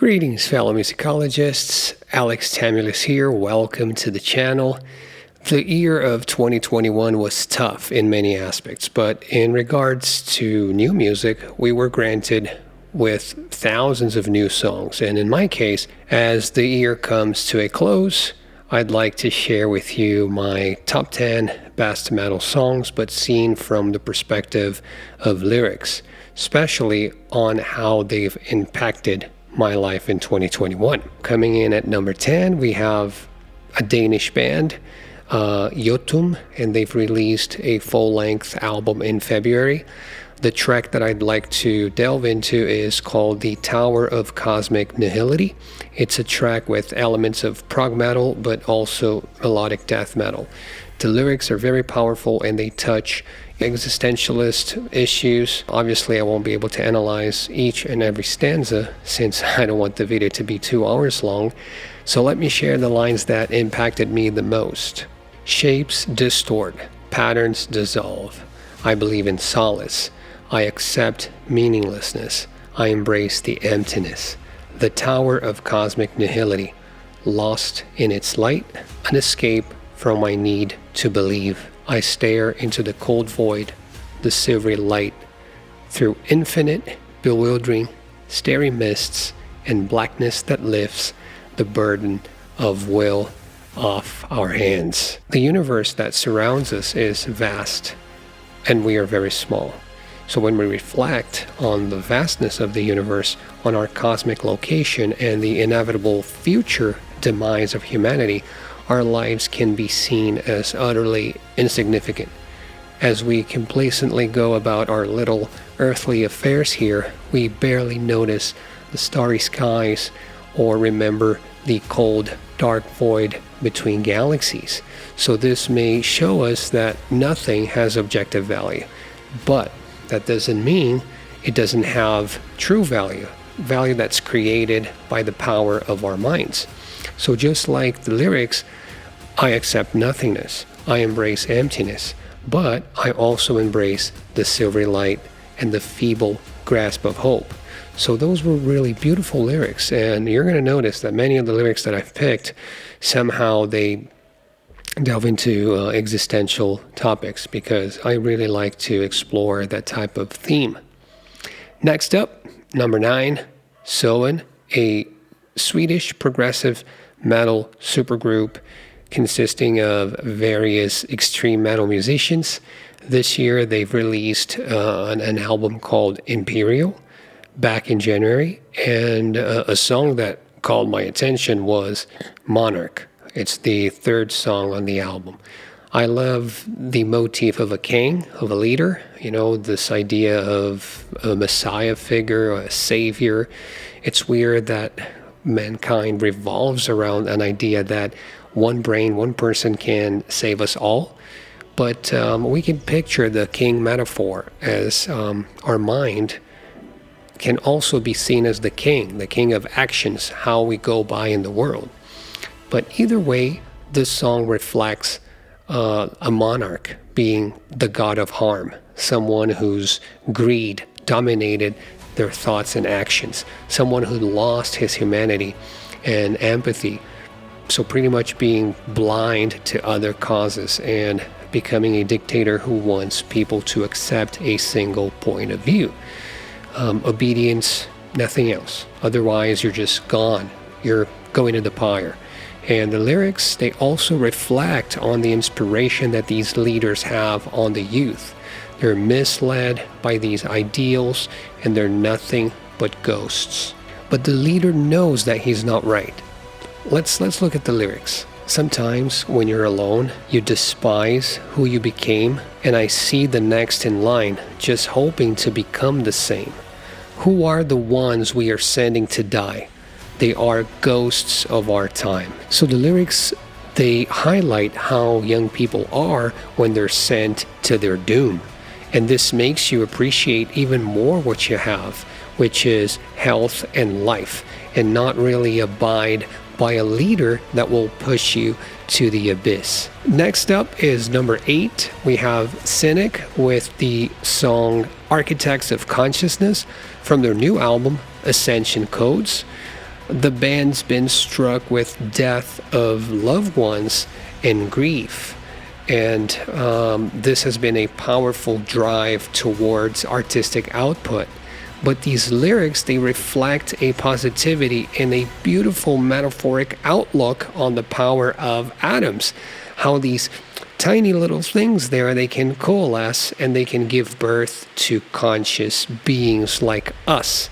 Greetings, fellow musicologists. Alex Tamulus here. Welcome to the channel. The year of 2021 was tough in many aspects, but in regards to new music, we were granted with thousands of new songs. And in my case, as the year comes to a close, I'd like to share with you my top 10 best metal songs, but seen from the perspective of lyrics, especially on how they've impacted my life in 2021. Coming in at number 10, we have a Danish band, IOTUNN, and they've released a full-length album in February. The track that I'd like to delve into is called The Tower of Cosmic Nihility. It's a track with elements of prog metal, but also melodic death metal. The lyrics are very powerful and they touch existentialist issues. Obviously, I won't be able to analyze each and every stanza since I don't want the video to be 2 hours long. So let me share the lines that impacted me the most. Shapes distort, patterns dissolve. I believe in solace. I accept meaninglessness. I embrace the emptiness. The tower of cosmic nihility, lost in its light, an escape from my need to believe. I stare into the cold void, the silvery light, through infinite, bewildering, starry mists and blackness that lifts the burden of will off our hands. The universe that surrounds us is vast, and we are very small. So when we reflect on the vastness of the universe, on our cosmic location, and the inevitable future demise of humanity, our lives can be seen as utterly insignificant. As we complacently go about our little earthly affairs here, we barely notice the starry skies or remember the cold, dark void between galaxies. So this may show us that nothing has objective value, but that doesn't mean it doesn't have true value that's created by the power of our minds. So just like the lyrics, I accept nothingness, I embrace emptiness, but I also embrace the silvery light and the feeble grasp of hope. So those were really beautiful lyrics, and you're going to notice that many of the lyrics that I've picked, somehow they delve into existential topics, because I really like to explore that type of theme. Next up, number 9, SOEN, a Swedish progressive metal supergroup consisting of various extreme metal musicians. This year they've released an album called Imperial back in January, and a song that called my attention was Monarch. It's the third song on the album. I love the motif of a king, of a leader, this idea of a messiah figure, a savior. It's weird that mankind revolves around an idea that one brain, one person can save us all. But we can picture the king metaphor as our mind can also be seen as the king of actions, how we go by in the world. But either way, this song reflects a monarch being the god of harm, someone whose greed dominated their thoughts and actions, someone who lost his humanity and empathy, so pretty much being blind to other causes and becoming a dictator who wants people to accept a single point of view. Obedience, nothing else. Otherwise, you're just gone. You're going to the pyre. And the lyrics, they also reflect on the inspiration that these leaders have on the youth. They're misled by these ideals, and they're nothing but ghosts. But the leader knows that he's not right. Let's look at the lyrics. Sometimes when you're alone, you despise who you became, and I see the next in line, just hoping to become the same. Who are the ones we are sending to die? They are ghosts of our time. So the lyrics, they highlight how young people are when they're sent to their doom. And this makes you appreciate even more what you have, which is health and life, and not really abide by a leader that will push you to the abyss. Next up is number 8. We have Cynic with the song Architects of Consciousness from their new album, Ascension Codes. The band's been struck with death of loved ones and grief. And this has been a powerful drive towards artistic output. But these lyrics, they reflect a positivity and a beautiful metaphoric outlook on the power of atoms. How these tiny little things there, they can coalesce and they can give birth to conscious beings like us.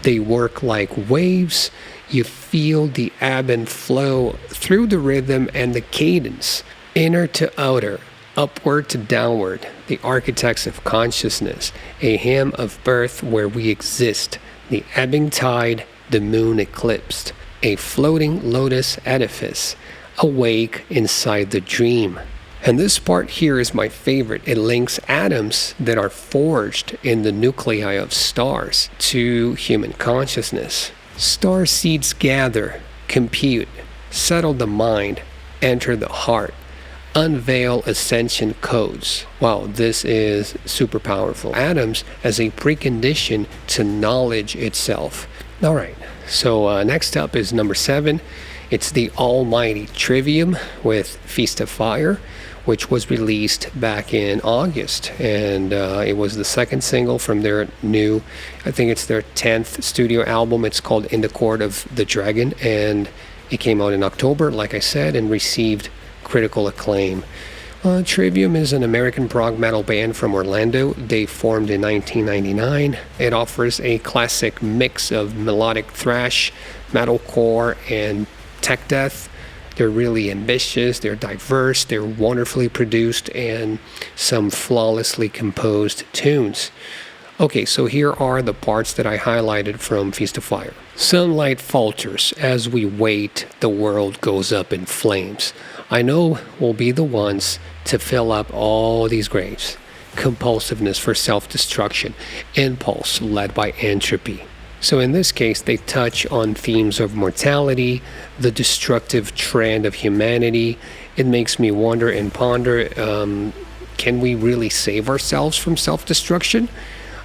They work like waves. You feel the ebb and flow through the rhythm and the cadence. Inner to outer, upward to downward, the architects of consciousness, a hymn of birth where we exist, the ebbing tide, the moon eclipsed, a floating lotus edifice, awake inside the dream. And this part here is my favorite. It links atoms that are forged in the nuclei of stars to human consciousness. Star seeds gather, compute, settle the mind, enter the heart, unveil ascension codes. Wow, this is super powerful. Atoms as a precondition to knowledge itself. All right, so next up is number 7. It's the almighty Trivium with Feast of Fire, which was released back in August. And it was the second single from their new, I think it's their 10th studio album. It's called In the Court of the Dragon. And it came out in October, like I said, and received critical acclaim. Trivium is an American prog metal band from Orlando. They formed in 1999. It offers a classic mix of melodic thrash, metalcore, and tech death. They're really ambitious, they're diverse, they're wonderfully produced, and some flawlessly composed tunes. Okay, so here are the parts that I highlighted from Feast of Fire. Sunlight falters as we wait, the world goes up in flames. I know we'll be the ones to fill up all these graves. Compulsiveness for self-destruction, impulse led by entropy. So in this case, they touch on themes of mortality, the destructive trend of humanity. It makes me wonder and ponder, can we really save ourselves from self-destruction?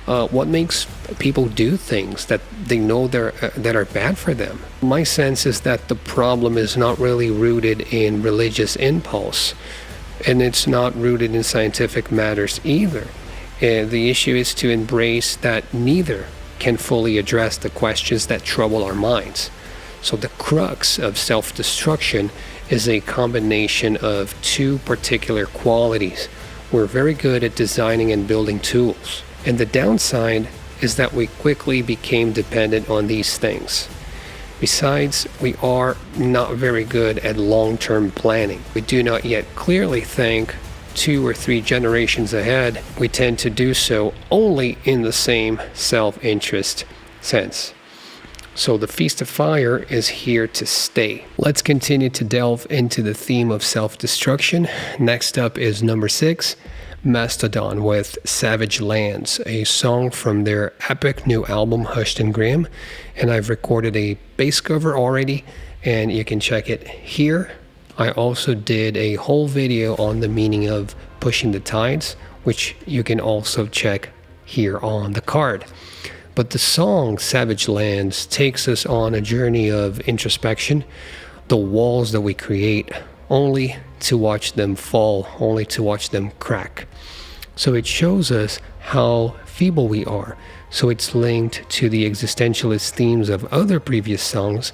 What makes people do things that they know that are bad for them? My sense is that the problem is not really rooted in religious impulse, and it's not rooted in scientific matters either. The issue is to embrace that neither can fully address the questions that trouble our minds. So the crux of self-destruction is a combination of two particular qualities. We're very good at designing and building tools. And the downside is that we quickly became dependent on these things. Besides, we are not very good at long-term planning. We do not yet clearly think 2 or 3 generations ahead. We tend to do so only in the same self-interest sense. So the Feast of Fire is here to stay. Let's continue to delve into the theme of self-destruction. Next up is number 6. Mastodon with Savage Lands, a song from their epic new album Hushed and Grim, and I've recorded a bass cover already, and you can check it here. I also did a whole video on the meaning of pushing the tides, which you can also check here on the card. But the song Savage Lands takes us on a journey of introspection, the walls that we create, only to watch them fall, only to watch them crack. So it shows us how feeble we are. So it's linked to the existentialist themes of other previous songs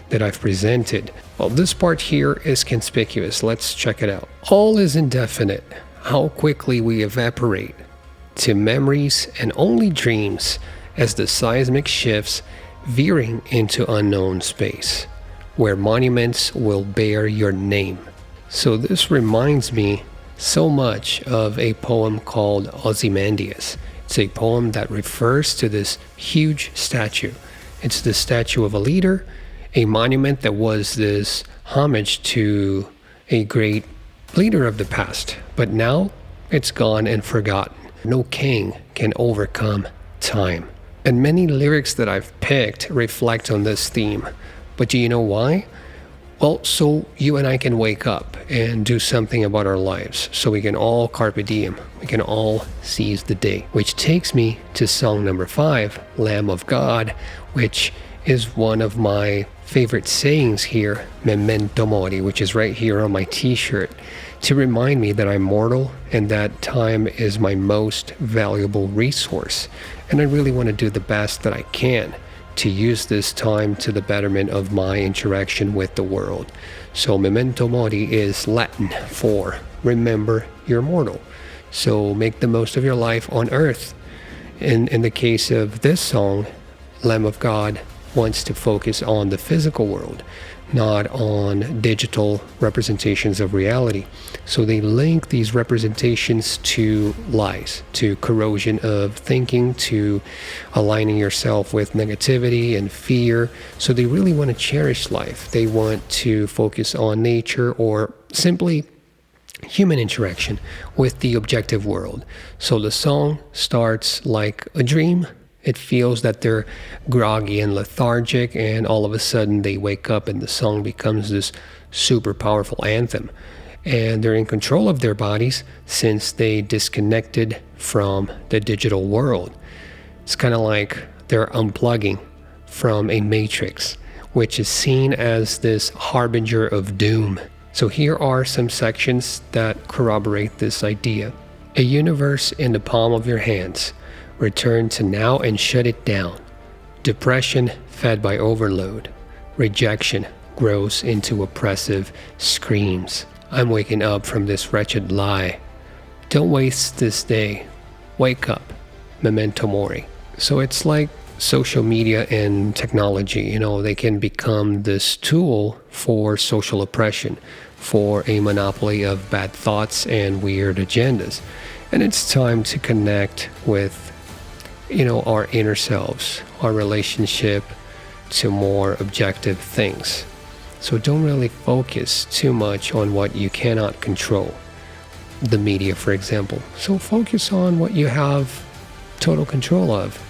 that I've presented. Well, this part here is conspicuous. Let's check it out. All is indefinite, how quickly we evaporate to memories and only dreams as the seismic shifts, veering into unknown space, where monuments will bear your name. So this reminds me so much of a poem called Ozymandias. It's a poem that refers to this huge statue. It's the statue of a leader, a monument that was this homage to a great leader of the past. But now it's gone and forgotten. No king can overcome time. And many lyrics that I've picked reflect on this theme. But do you know why? Well, so you and I can wake up and do something about our lives. So we can all carpe diem. We can all seize the day. Which takes me to song number 5, Lamb of God, which is one of my favorite sayings here, memento mori, which is right here on my t-shirt, to remind me that I'm mortal and that time is my most valuable resource. And I really want to do the best that I can to use this time to the betterment of my interaction with the world. So memento mori is Latin for remember you're mortal. So make the most of your life on earth. In the case of this song, Lamb of God wants to focus on the physical world, not on digital representations of reality. So they link these representations to lies, to corrosion of thinking, to aligning yourself with negativity and fear. So they really want to cherish life. They want to focus on nature or simply human interaction with the objective world. So the song starts like a dream. It feels that they're groggy and lethargic, and all of a sudden they wake up and the song becomes this super powerful anthem. And they're in control of their bodies since they disconnected from the digital world. It's kind of like they're unplugging from a matrix, which is seen as this harbinger of doom. So here are some sections that corroborate this idea. A universe in the palm of your hands. Return to now and shut it down. Depression fed by overload. Rejection grows into oppressive screams. I'm waking up from this wretched lie. Don't waste this day. Wake up. Memento mori. So it's like social media and technology, they can become this tool for social oppression, for a monopoly of bad thoughts and weird agendas. And it's time to connect with our inner selves, our relationship to more objective things. So don't really focus too much on what you cannot control. The media, for example. So focus on what you have total control of.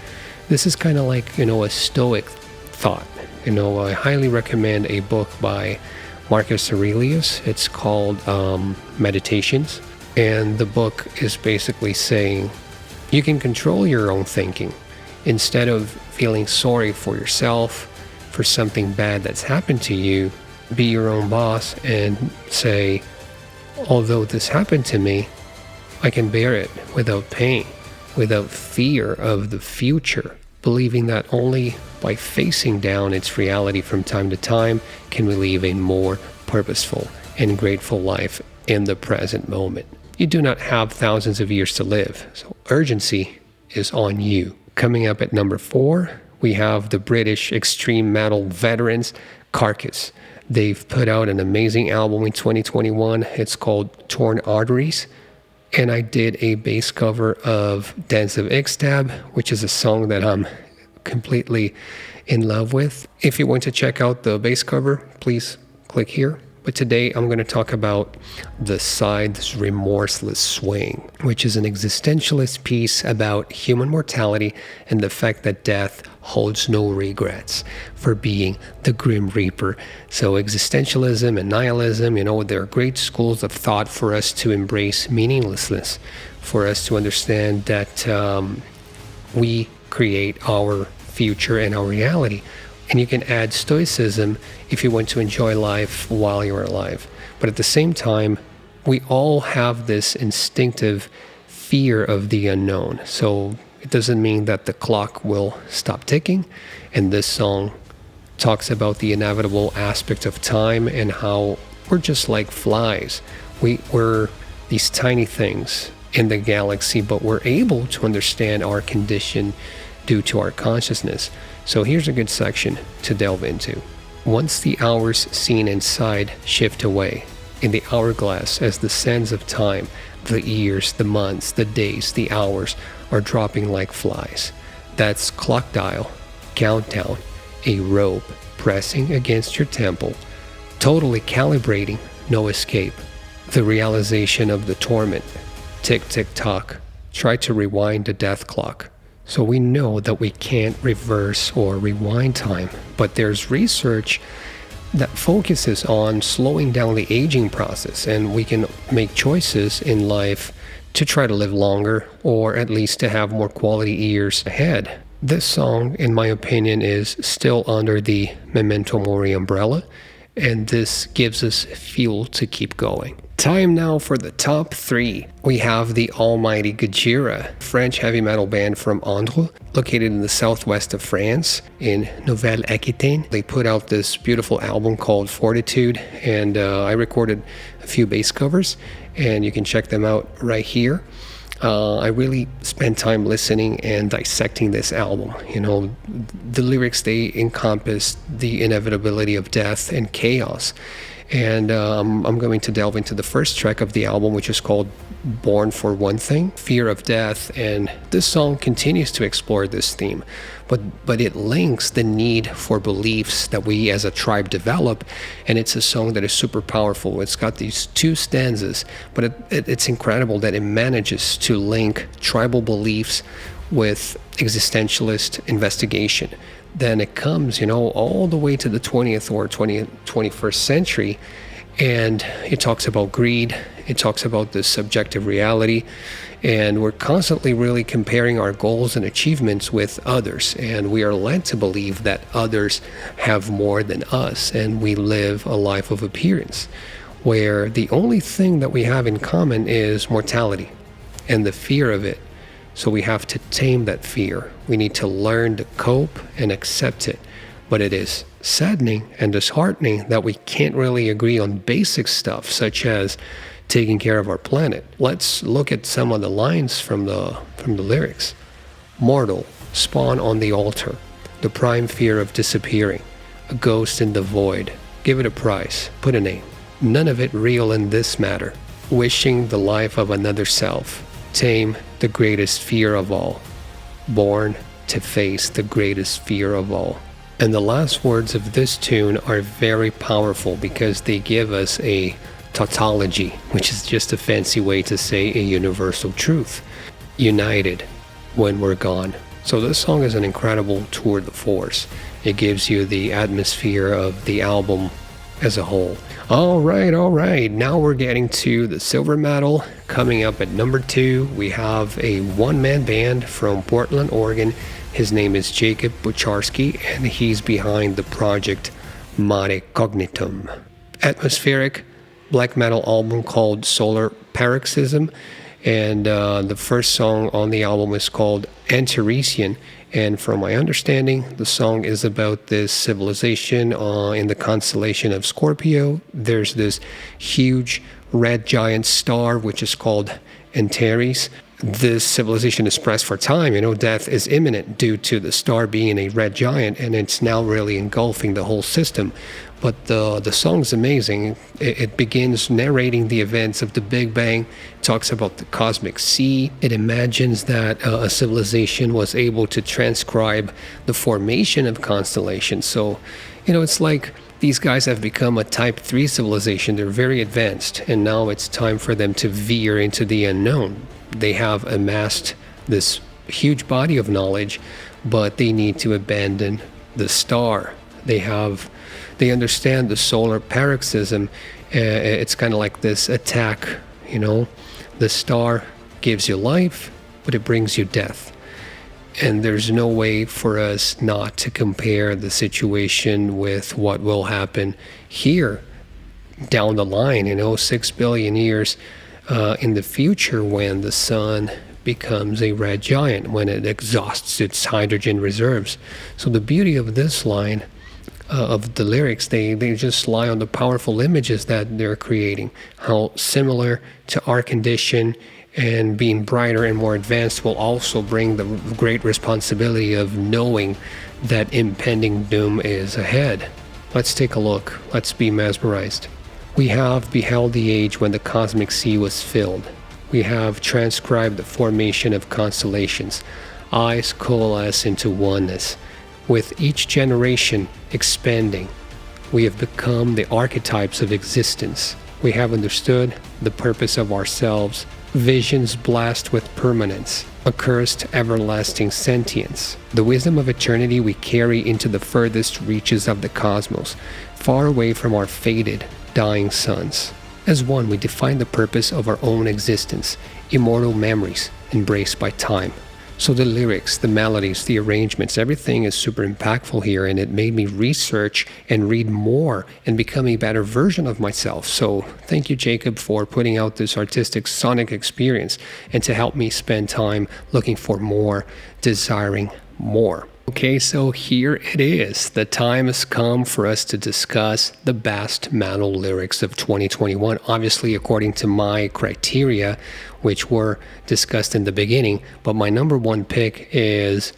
This is kind of like, a Stoic thought. I highly recommend a book by Marcus Aurelius. It's called Meditations. And the book is basically saying, you can control your own thinking. Instead of feeling sorry for yourself, for something bad that's happened to you, be your own boss and say, although this happened to me, I can bear it without pain, without fear of the future, believing that only by facing down its reality from time to time can we live a more purposeful and grateful life in the present moment. You do not have thousands of years to live, so urgency is on you. Coming up at number 4, we have the British extreme metal veterans, Carcass. They've put out an amazing album in 2021. It's called Torn Arteries. And I did a bass cover of Dance of Ixtab, which is a song that I'm completely in love with. If you want to check out the bass cover, please click here. But today I'm going to talk about The Scythe's Remorseless Swing, which is an existentialist piece about human mortality and the fact that death holds no regrets for being the Grim Reaper. So existentialism and nihilism, they're great schools of thought for us to embrace meaninglessness, for us to understand that we create our future and our reality. And you can add stoicism if you want to enjoy life while you're alive. But at the same time, we all have this instinctive fear of the unknown. So it doesn't mean that the clock will stop ticking. And this song talks about the inevitable aspect of time and how we're just like flies. We're these tiny things in the galaxy, but we're able to understand our condition due to our consciousness. So here's a good section to delve into. Once the hours seen inside shift away, in the hourglass as the sands of time, the years, the months, the days, the hours are dropping like flies. That's clock dial, countdown, a rope pressing against your temple, totally calibrating, no escape. The realization of the torment, tick, tick, tock, try to rewind the death clock. So we know that we can't reverse or rewind time, but there's research that focuses on slowing down the aging process, and we can make choices in life to try to live longer or at least to have more quality years ahead. This song, in my opinion, is still under the memento mori umbrella, and this gives us fuel to keep going. Time now for the top 3. We have the almighty Gojira, French heavy metal band from Andres, located in the southwest of France, in Nouvelle-Aquitaine. They put out this beautiful album called Fortitude, and I recorded a few bass covers, and you can check them out right here. I really spent time listening and dissecting this album. The lyrics, they encompass the inevitability of death and chaos. And I'm going to delve into the first track of the album, which is called Born for One Thing, Fear of Death. And this song continues to explore this theme, but it links the need for beliefs that we as a tribe develop. And it's a song that is super powerful. It's got these 2 stanzas, but it's incredible that it manages to link tribal beliefs with existentialist investigation. Then it comes, all the way to the 20th or 21st century, and it talks about greed, it talks about the subjective reality, and we're constantly really comparing our goals and achievements with others, and we are led to believe that others have more than us, and we live a life of appearance, where the only thing that we have in common is mortality and the fear of it. So we have to tame that fear. We need to learn to cope and accept it. But it is saddening and disheartening that we can't really agree on basic stuff, such as taking care of our planet. Let's look at some of the lines from the lyrics. Mortal, spawn on the altar, the prime fear of disappearing, a ghost in the void. Give it a price, put a name. None of it real in this matter. Wishing the life of another self. Tame the greatest fear of all. Born to face the greatest fear of all. And the last words of this tune are very powerful because they give us a tautology, which is just a fancy way to say a universal truth. United when we're gone. So this song is an incredible tour de force. It gives you the atmosphere of the album as a whole. All right. Now we're getting to the silver medal. Coming up at number 2, we have a one-man band from Portland, Oregon. His name is Jacob Bucharski, and he's behind the project Mare Cognitum. Atmospheric black metal album called Solar Paroxysm, and the first song on the album is called Antaresian. And from my understanding, the song is about this civilization in the constellation of Scorpio. There's this huge red giant star, which is called Antares. This civilization is pressed for time. Death is imminent due to the star being a red giant, and it's now really engulfing the whole system. But the song's amazing. It begins narrating the events of the Big Bang, talks about the cosmic sea. It imagines that a civilization was able to transcribe the formation of constellations. So, it's like these guys have become a type 3 civilization. They're very advanced, and now it's time for them to veer into the unknown. They have amassed this huge body of knowledge, but they need to abandon the star. They understand the solar paroxysm. It's kind of like this attack, The star gives you life, but it brings you death. And there's no way for us not to compare the situation with what will happen here down the line, 6 billion years in the future, when the sun becomes a red giant, when it exhausts its hydrogen reserves. So the beauty of this line of the lyrics, they just lie on the powerful images that they're creating, how similar to our condition, and being brighter and more advanced will also bring the great responsibility of knowing that impending doom is ahead. Let's take a look. Let's be mesmerized. We have beheld the age when the cosmic sea was filled. We have transcribed the formation of constellations. Eyes coalesce into oneness. With each generation expanding, we have become the archetypes of existence. We have understood the purpose of ourselves. Visions blast with permanence, accursed everlasting sentience. The wisdom of eternity we carry into the furthest reaches of the cosmos, far away from our faded, dying suns. As one, we define the purpose of our own existence, immortal memories embraced by time. So the lyrics, the melodies, the arrangements, everything is super impactful here, and it made me research and read more and become a better version of myself. So thank you, Jacob, for putting out this artistic sonic experience and to help me spend time looking for more, desiring more. Okay, so here it is. The time has come for us to discuss the best metal lyrics of 2021, obviously according to my criteria, which were discussed in the beginning. But my number one pick is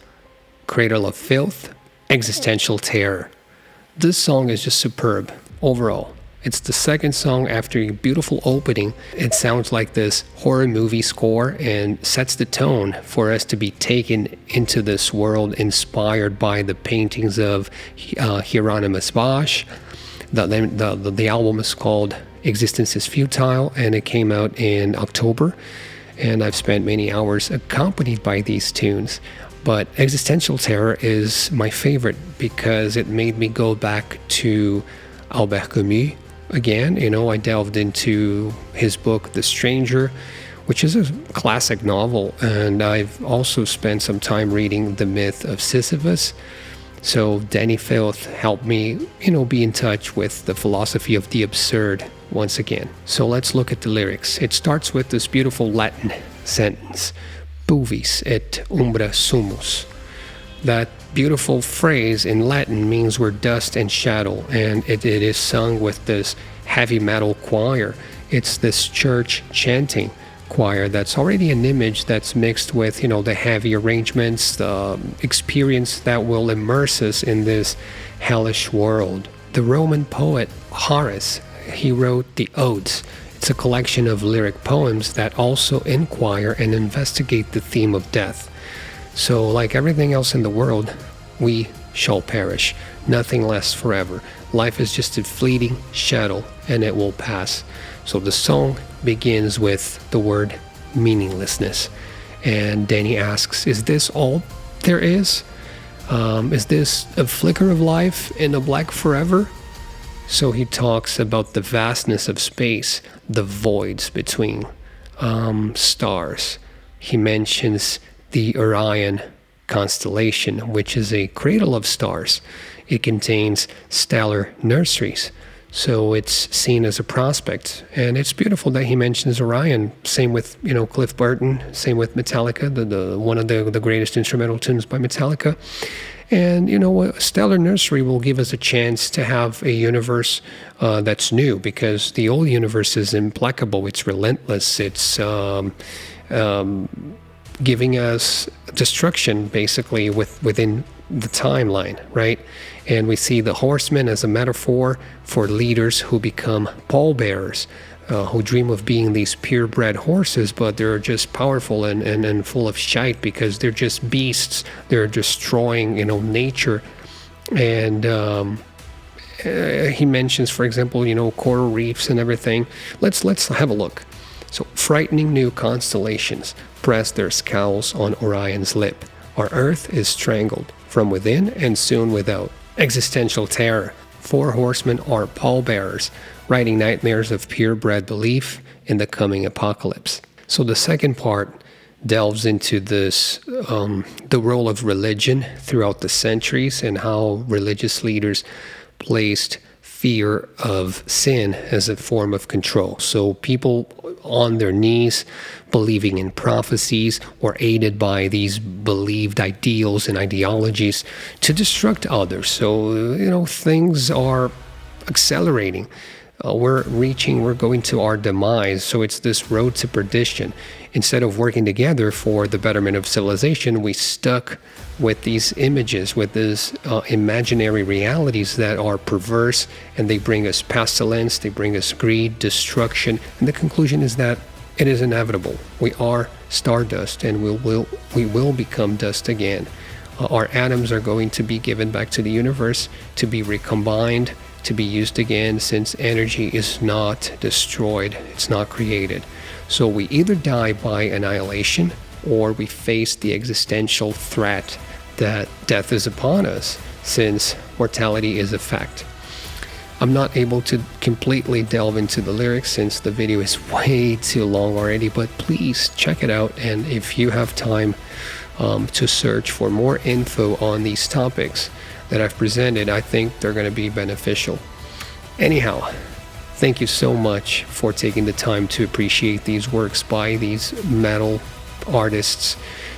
Cradle of Filth, Existential Terror. This song is just superb overall. It's the second song after a beautiful opening. It sounds like this horror movie score and sets the tone for us to be taken into this world inspired by the paintings of Hieronymus Bosch. The album is called Existence is Futile, and it came out in October. And I've spent many hours accompanied by these tunes. But Existential Terror is my favorite because it made me go back to Albert Camus. Again, I delved into his book, The Stranger, which is a classic novel, and I've also spent some time reading The Myth of Sisyphus. So Danny Filth helped me, be in touch with the philosophy of the absurd once again. So let's look at the lyrics. It starts with this beautiful Latin sentence, Puvis et umbra sumus. That beautiful phrase in Latin means we're dust and shadow, and it is sung with this heavy metal choir. It's this church chanting choir that's already an image that's mixed with, the heavy arrangements, the experience that will immerse us in this hellish world. The Roman poet Horace, he wrote the Odes. It's a collection of lyric poems that also inquire and investigate the theme of death. So, like everything else in the world, we shall perish, nothing lasts forever. Life is just a fleeting shadow, and it will pass. So the song begins with the word meaninglessness. And Danny asks, is this all there is? Is this a flicker of life in a black forever? So he talks about the vastness of space, the voids between stars. He mentions the Orion constellation, which is a cradle of stars. It contains stellar nurseries, so it's seen as a prospect. And it's beautiful that he mentions Orion. Same with, Cliff Burton. Same with Metallica, the one of the greatest instrumental tunes by Metallica. And, a stellar nursery will give us a chance to have a universe that's new, because the old universe is implacable. It's relentless. It's giving us destruction, basically, within the timeline, right? And we see the horsemen as a metaphor for leaders who become pallbearers, who dream of being these purebred horses, but they're just powerful and full of shite because they're just beasts. They're destroying, nature. And he mentions, for example, coral reefs and everything. Let's have a look. So, frightening new constellations press their scowls on Orion's lip. Our Earth is strangled from within and soon without. Existential terror. 4 horsemen are pallbearers, writing nightmares of purebred belief in the coming apocalypse. So the second part delves into this, the role of religion throughout the centuries and how religious leaders placed fear of sin as a form of control. So people on their knees believing in prophecies or aided by these believed ideals and ideologies to destruct others. So, things are accelerating. We're going to our demise. So it's this road to perdition. Instead of working together for the betterment of civilization, we stuck with these images, with these imaginary realities that are perverse, and they bring us pestilence, they bring us greed, destruction, and the conclusion is that it is inevitable. We are stardust, and we will become dust again. Our atoms are going to be given back to the universe to be recombined, to be used again, since energy is not destroyed, it's not created. So we either die by annihilation, or we face the existential threat that death is upon us, since mortality is a fact. I'm not able to completely delve into the lyrics since the video is way too long already, but please check it out, and if you have time, to search for more info on these topics that I've presented. I think they're going to be beneficial. Anyhow, thank you so much for taking the time to appreciate these works by these metal artists.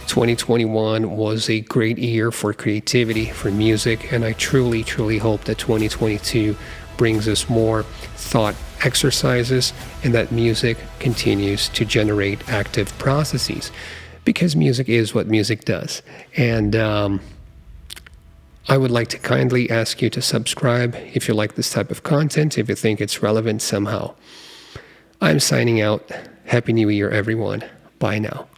2021 was a great year for creativity, for music, and I truly, truly hope that 2022 brings us more thought exercises and that music continues to generate active processes, because music is what music does. And I would like to kindly ask you to subscribe if you like this type of content, if you think it's relevant somehow. I'm signing out. Happy New Year, everyone. Bye now.